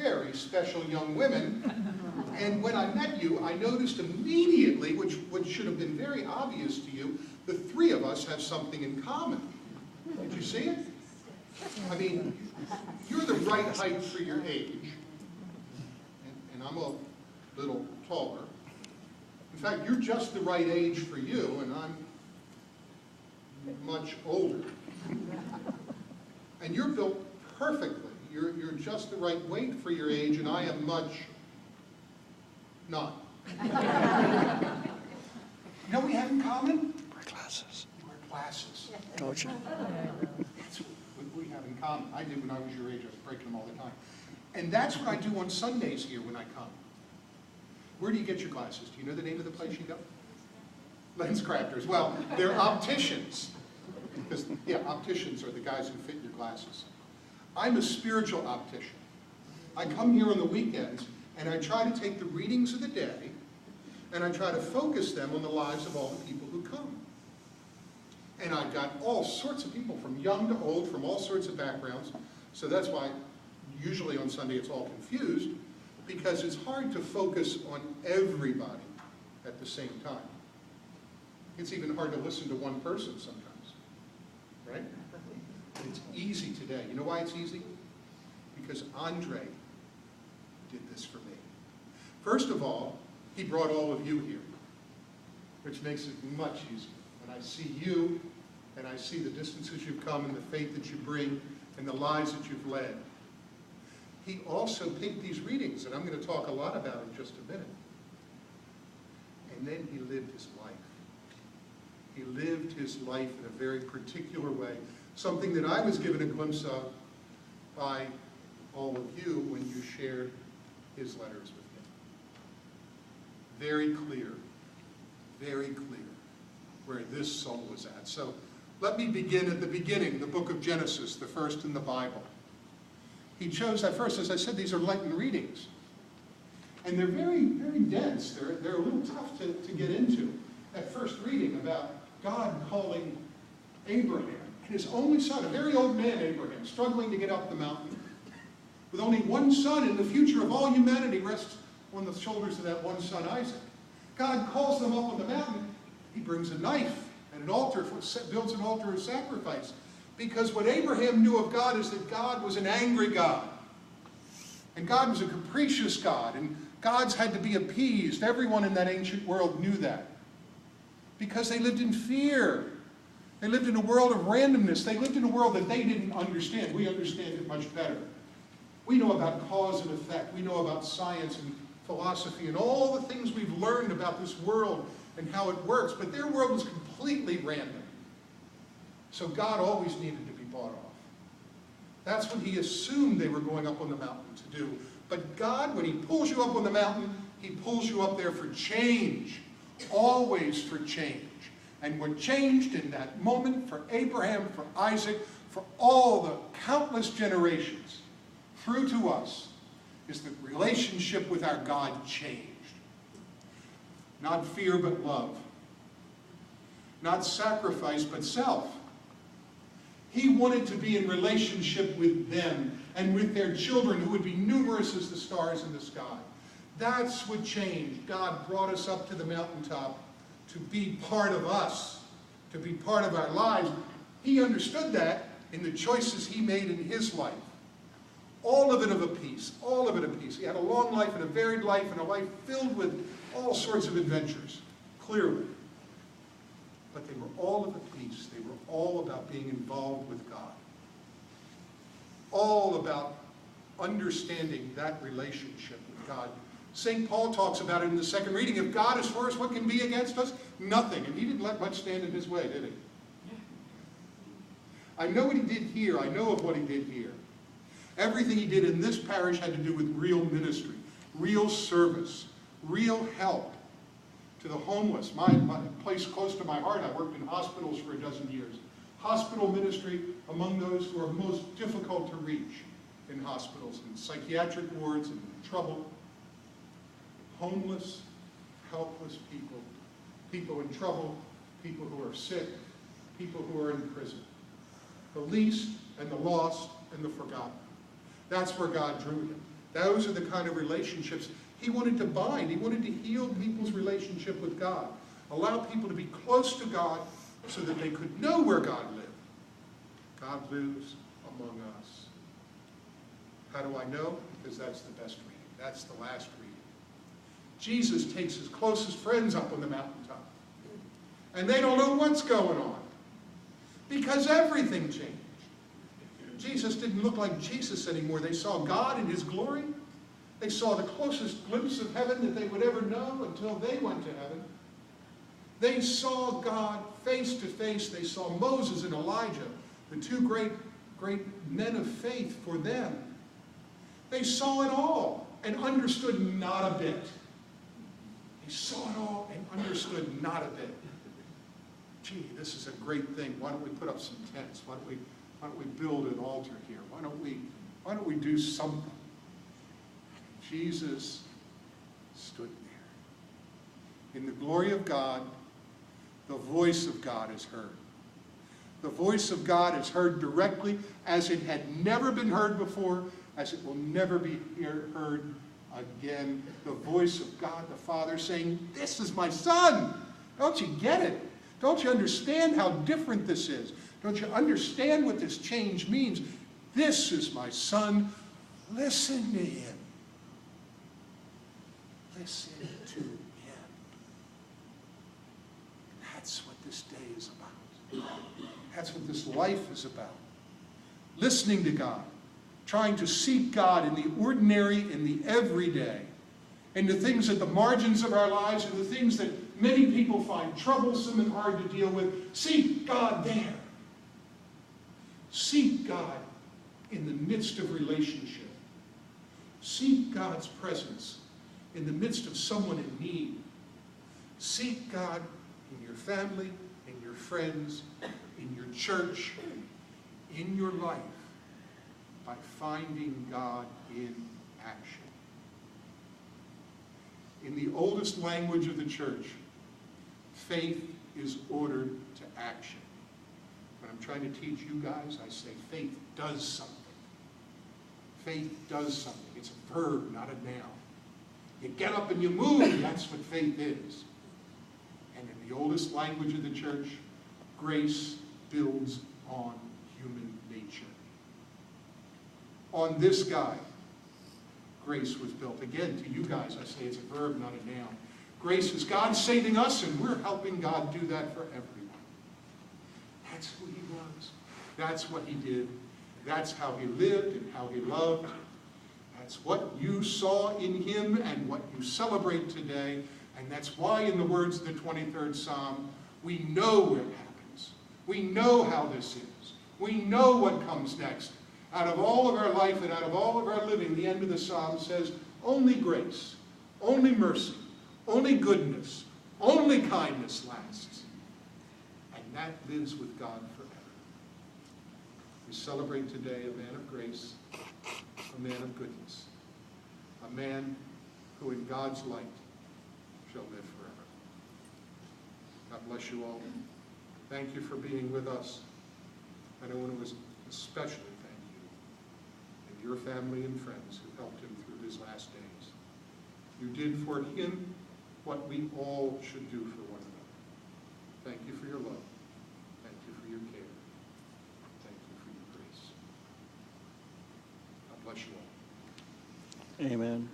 very special young women. And when I met you, I noticed immediately, which should have been very obvious to you, the three of us have something in common. Did you see it? I mean, you're the right height for your age, and I'm a little taller. In fact, you're just the right age for you, and I'm much older. And you're built perfectly. You're just the right weight for your age, and I am much not. You know what we have in common? Wear glasses. We wear glasses. Don't you? That's what we have in common. I did when I was your age. I was breaking them all the time. And that's what I do on Sundays here when I come. Where do you get your glasses? Do you know the name of the place you go? LensCrafters. Well, they're opticians. Because, yeah, opticians are the guys who fit your glasses. I'm a spiritual optician. I come here on the weekends, and I try to take the readings of the day, and I try to focus them on the lives of all the people who come. And I've got all sorts of people, from young to old, from all sorts of backgrounds. So that's why usually on Sunday it's all confused, because it's hard to focus on everybody at the same time. It's even hard to listen to one person sometimes, right? It's easy today. You know why it's easy? Because Andre did this for me. First of all, he brought all of you here, which makes it much easier. When I see you, and I see the distances you've come, and the faith that you bring, and the lives that you've led. He also picked these readings, and I'm going to talk a lot about in just a minute. And then he lived his life. He lived his life in a very particular way, something that I was given a glimpse of by all of you when you shared his letters with me. Very clear where this soul was at. So let me begin at the beginning, the book of Genesis, the first in the Bible. He chose at first, as I said, these are Lenten readings. And they're very, very dense. They're a little tough to get into. That first reading about God calling Abraham, his only son, a very old man, Abraham, struggling to get up the mountain, with only one son, and the future of all humanity rests on the shoulders of that one son, Isaac. God calls them up on the mountain. He brings a knife and an altar, builds an altar of sacrifice. Because what Abraham knew of God is that God was an angry God. And God was a capricious God. And gods had to be appeased. Everyone in that ancient world knew that. Because they lived in fear. They lived in a world of randomness. They lived in a world that they didn't understand. We understand it much better. We know about cause and effect. We know about science and philosophy and all the things we've learned about this world and how it works. But their world was completely random. So God always needed to be bought off. That's what he assumed they were going up on the mountain to do. But God, when he pulls you up on the mountain, he pulls you up there for change. Always for change. And what changed in that moment for Abraham, for Isaac, for all the countless generations through to us is the relationship with our God changed. Not fear but love. Not sacrifice but self. He wanted to be in relationship with them and with their children who would be numerous as the stars in the sky. That's what changed. God brought us up to the mountaintop to be part of us, to be part of our lives. He understood that in the choices he made in his life. All of it of a piece, all of it a piece. He had a long life and a varied life and a life filled with all sorts of adventures, clearly. But they were all of a piece. They were all about being involved with God. All about understanding that relationship with God. St. Paul talks about it in the second reading. If God is for us, what can be against us? Nothing. And he didn't let much stand in his way, did he? I know what he did here. I know of what he did here. Everything he did in this parish had to do with real ministry, real service, real help to the homeless. My place close to my heart, I worked in hospitals for 12 years. Hospital ministry among those who are most difficult to reach in hospitals, in psychiatric wards, and trouble. Homeless, helpless people, people in trouble, people who are sick, people who are in prison. The least and the lost and the forgotten. That's where God drew him. Those are the kind of relationships he wanted to bind. He wanted to heal people's relationship with God, allow people to be close to God so that they could know where God lived. God lives among us. How do I know? Because that's the best reading. That's the last reading. Jesus takes his closest friends up on the mountaintop, and they don't know what's going on because everything changed. Jesus didn't look like Jesus anymore. They saw God in his glory. They saw the closest glimpse of heaven that they would ever know until they went to heaven. They saw God face to face. They saw Moses and Elijah, the two great men of faith for them. They saw it all and understood not a bit. They saw it all and understood not a bit. Gee, this is a great thing. Why don't we put up some tents? Why don't we build an altar here? Why don't we do something? Jesus stood there. In the glory of God, the voice of God is heard. The voice of God is heard directly as it had never been heard before, as it will never be heard again. The voice of God the Father saying, "This is my Son." Don't you get it? Don't you understand how different this is? Don't you understand what this change means? This is my Son. Listen to him. Listen to him. That's what this day is about. That's what this life is about. Listening to God. Trying to seek God in the ordinary, in the everyday. In the things at the margins of our lives, and the things that many people find troublesome and hard to deal with. Seek God there. Seek God in the midst of relationship. Seek God's presence in the midst of someone in need. Seek God in your family, in your friends, in your church, in your life, by finding God in action. In the oldest language of the church, faith is ordered to action. When I'm trying to teach you guys, I say faith does something. Faith does something. It's a verb, not a noun. You get up and you move, that's what faith is. And in the oldest language of the church, grace builds on human nature. On this guy, grace was built. Again, to you guys, I say it's a verb, not a noun. Grace is God saving us, and we're helping God do that for everyone. That's who he was. That's what he did. That's how he lived and how he loved. That's what you saw in him and what you celebrate today. And that's why, in the words of the 23rd Psalm, we know what happens. We know how this is. We know what comes next. Out of all of our life and out of all of our living, the end of the Psalm says, only grace, only mercy, only goodness, only kindness lasts. And that lives with God forever. We celebrate today a man of grace, a man of goodness, a man who in God's light shall live forever. God bless you all. Thank you for being with us. And I want to especially thank you and your family and friends who helped him through his last days. You did for him what we all should do for one another. Thank you for your love. Thank you for your care. Thank you for your grace. God bless you all. Amen.